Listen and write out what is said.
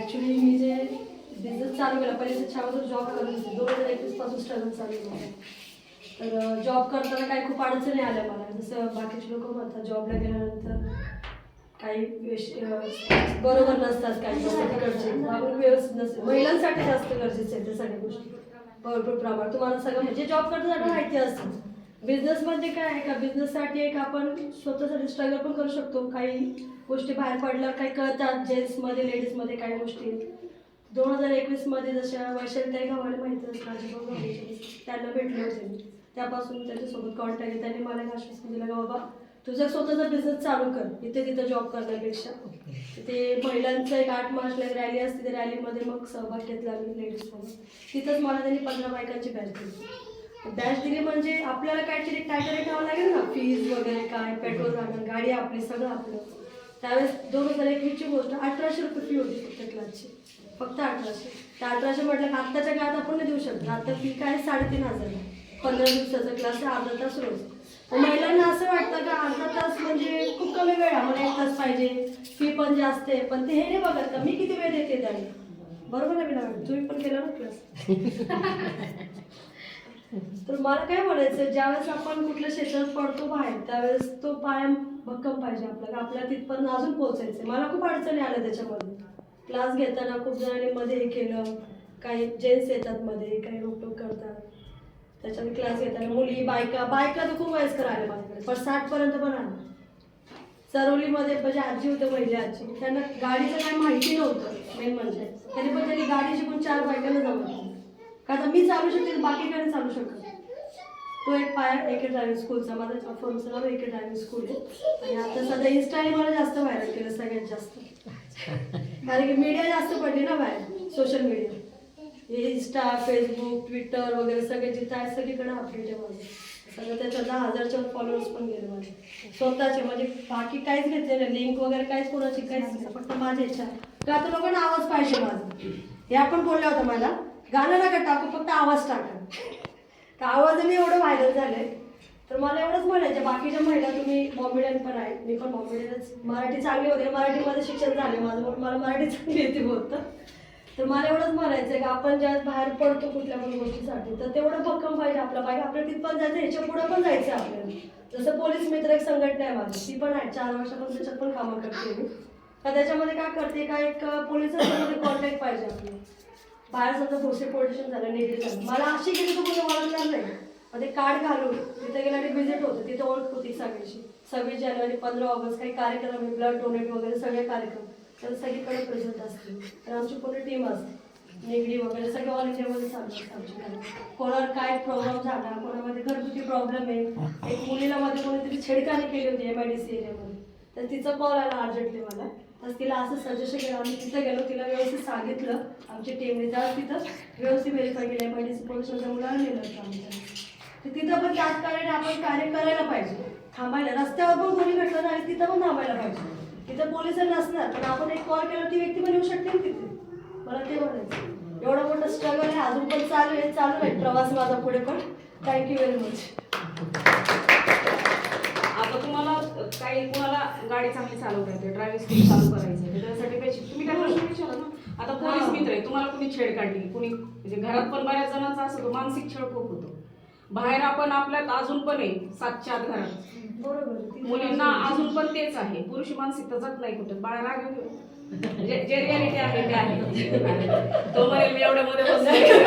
Actually मी जे business चालू केला पहिले त्याच्यावर जॉब करत होते 2021 पासून स्ट्रगल चालू केलं. तर जॉब करताना काही खूप अडचणी आल्या मला. जसं बाकीचे लोक म्हणतात जॉबला गेल्यानंतर काही बरोबर नसतात, काही तिकडचे वागणूक व्यवस्थित नसते. महिलांसाठी जास्त गरजेचं आहे ते सगळ्या गोष्टी भरपूर प्रमाणात. तुम्हाला सगळं म्हणजे जॉब करताना माहिती असतं. बिझनेसमध्ये काय आहे का, बिझनेससाठी एक आपण स्वतःसाठी स्ट्रगल पण करू शकतो. काही गोष्टी बाहेर पडल्यावर काही कळतात, जेंट्समध्ये लेडीजमध्ये काही गोष्टी. 2021मध्ये जशा वैशालीताई गव्हाणे माहिती असतात, त्यांना भेटले होते मी. त्यापासून त्याच्यासोबत कॉन्टॅक्ट आहे. त्यांनी मला आश्वासन दिलं का बाबा तुझा स्वतःचा बिझनेस चालू कर, इथे तिथं जॉब करण्यापेक्षा. ते महिलांचं एक 8 मार्चला रॅली असते, त्या रॅलीमध्ये मग सहभाग घेतला मी लेडीजसोबत. तिथंच मला त्यांनी 15 बायकांची बॅच दिली. बॅच दिली म्हणजे आपल्याला काहीतरी काय ठेवावं लागेल ना, फीज वगैरे काय, पेट्रोल जाणं, गाडी आपली, सगळं आपलं. त्यावेळेस 2021ची गोष्ट 1800 रुपये फी होती फक्त क्लासची, फक्त 1800. त्या 1800 म्हटलं की आत्ताच्या काळात आपण नाही देऊ शकतो. आता फी काय 3500, 15 दिवसाचा क्लास, अर्धा तास रोज. महिलांना असं वाटतं का अर्धा तास म्हणजे खूप कमी वेळ आहे, मला 1 तास पाहिजे, फी पण जास्त आहे. पण ते हे नाही बघत का मी किती वेळ देते त्याने. बरोबर आहे ना मॅडम, तुम्ही पण केला ना क्लास. तर मला काय म्हणायचं, ज्यावेळेस आपण कुठल्या क्षेत्रात पडतो बाहेर त्यावेळेस तो पाया भक्कम पाहिजे आपल्याला तिथपर्यंत अजून पोहोचायचं. मला खूप अडचणी आल्या त्याच्यामध्ये. क्लास घेताना खूप जणांनी मध्ये हे केलं, काही जेंट्स येतात मध्ये, काही रोकटोक करतात. त्याच्यामध्ये क्लास घेताना मुली बायका तर खूप वयस्कर आले माझ्याकडे, पण 60पर्यंत पण आले. चरवलीमध्ये म्हणजे आजी होते, महिला आजी, त्यांना गाडीचं काही माहिती नव्हतं मेन म्हणजे. त्यांनी गाडी शिकून 4 बायकांना जमवलं. का आता मी चालू शकते बाकी काही चालू शकत. तो एक पाया एके ड्रायव्हिंग स्कूलचा, माझा फर्मचं नाव एके ड्रायव्हिंग स्कूल आहे. आणि आता सध्या इन्स्टाने मला जास्त व्हायरल केलं सगळ्यात जास्त, कारण की मीडिया जास्त पडली ना बाहेर, social media, Insta, Facebook, Twitter वगैरे सगळे जिथं आहे सगळीकडे अपडेट आहे माझं. सगळं त्याच्या 10,000च्या फॉलोअर्स पण गेले माझे स्वतःचे. म्हणजे बाकी काहीच घेतले नाही, लिंक वगैरे काहीच कोणाची काहीच नाही, फक्त माझ्या इच्छा. तर आता लोकांना आवाज पाहिजे माझा. हे आपण बोलल्या होतं मला, गाणं नका टाकू, फक्त आवाज टाका. तर आवाजाने एवढं व्हायरल झालंय. तर मला एवढंच म्हणायचं, बाकीच्या महिला तुम्ही बॉम्बेडियन पण आहे, मी पण बॉम्बेडियनच. मराठी चांगली होते, मराठीमध्ये शिक्षण झाले माझं, मला मराठी चांगली येते बोलतं. तर मला एवढंच म्हणायचं आहे की आपण ज्या बाहेर पडतो कुठल्या पण गोष्टीसाठी, तर तेवढं भक्कम पाहिजे आपला पाहिजे. आपल्याला तिथपर्यंत जायचं, ह्याच्या पुढं पण जायचं आपल्याला. जसं पोलीस मित्र एक संघटना आहे माझी, ती पण आहे, 4 वर्षापासून त्याच्यात पण कामं करते मी. तर त्याच्यामध्ये काय करते का, एक पोलिसांमध्ये कॉन्टॅक्ट पाहिजे आपल्याला. बाहेर समजा भोसे पोलिटिशियन झालं, निगडी झालं, मला अशी गेली तर कोणी ओळखणार नाही. मग ते कार्ड घालून तिथे गेला आणि व्हिजिट होतं, तिथे ओळख होती सगळ्याची. 26 जानेवारी, 15 ऑगस्ट काही कार्यक्रम, ब्लड डोनेट वगैरे सगळे कार्यक्रम तर सगळीकडे प्रेझेंट असते. तर आमची पूर्ण टीम असते, निगडी वगैरे सगळे ऑल इंडियामध्ये चालू असतं आमची. कोणाला काय प्रॉब्लेम झाला, कोणामध्ये घरगुती प्रॉब्लेम आहे. एक मुलीला मध्ये कोणीतरी छेडखानी केली होती MIDC एरियामध्ये, तर तिचा कॉल आला अर्जंटली मला. तर तिला असं सजेशन केलं, आम्ही तिथं गेलो, तिला व्यवस्थित सांगितलं आमच्या टीमने, त्या तिथं व्यवस्थित व्हेरीफाय केलं. MIDC पोलिसांच्या मुलाला नेलं होतं आमच्या. तर तिथं पण त्याच कारणे आपण कार्य करायला पाहिजे, थांबायला. रस्त्यावर पण कोणी घडलं नाही तिथं पण थांबायला पाहिजे. तिथं पोलिस नसणार पण आपण एक कॉल केला, ती व्यक्ती पण येऊ शकते ना तिथे. मला ते म्हणायचं, एवढं मोठं स्ट्रगल आहे, अजून पण चालू आहे प्रवास माझा पुढे पण. Thank you very much. आता तुम्हाला काही कोणाला गाडी चांगली चालवता येते, ड्रायव्हिंग स्कूल चालू करायचं आहे, त्याच्यासाठी पैसे तुम्ही काय प्रश्न विचारा ना. आता पोलीस मित्र आहे, तुम्हाला कुणी छेड काढली, कुणी म्हणजे घरात पण बऱ्याच जणांचा असं होतो, मानसिक छळ खूप होतो. बाहेर आपण आपल्यात अजून पण आहे 7च्या आत घरात, बरोबर, मुलींना अजून पण तेच आहे. पुरुष मानसिकता जात नाही कुठं, बाहेर आगे जे रियालिटी आहे ते आहे. तो म्हणेल मी एवढ्या मध्ये बसले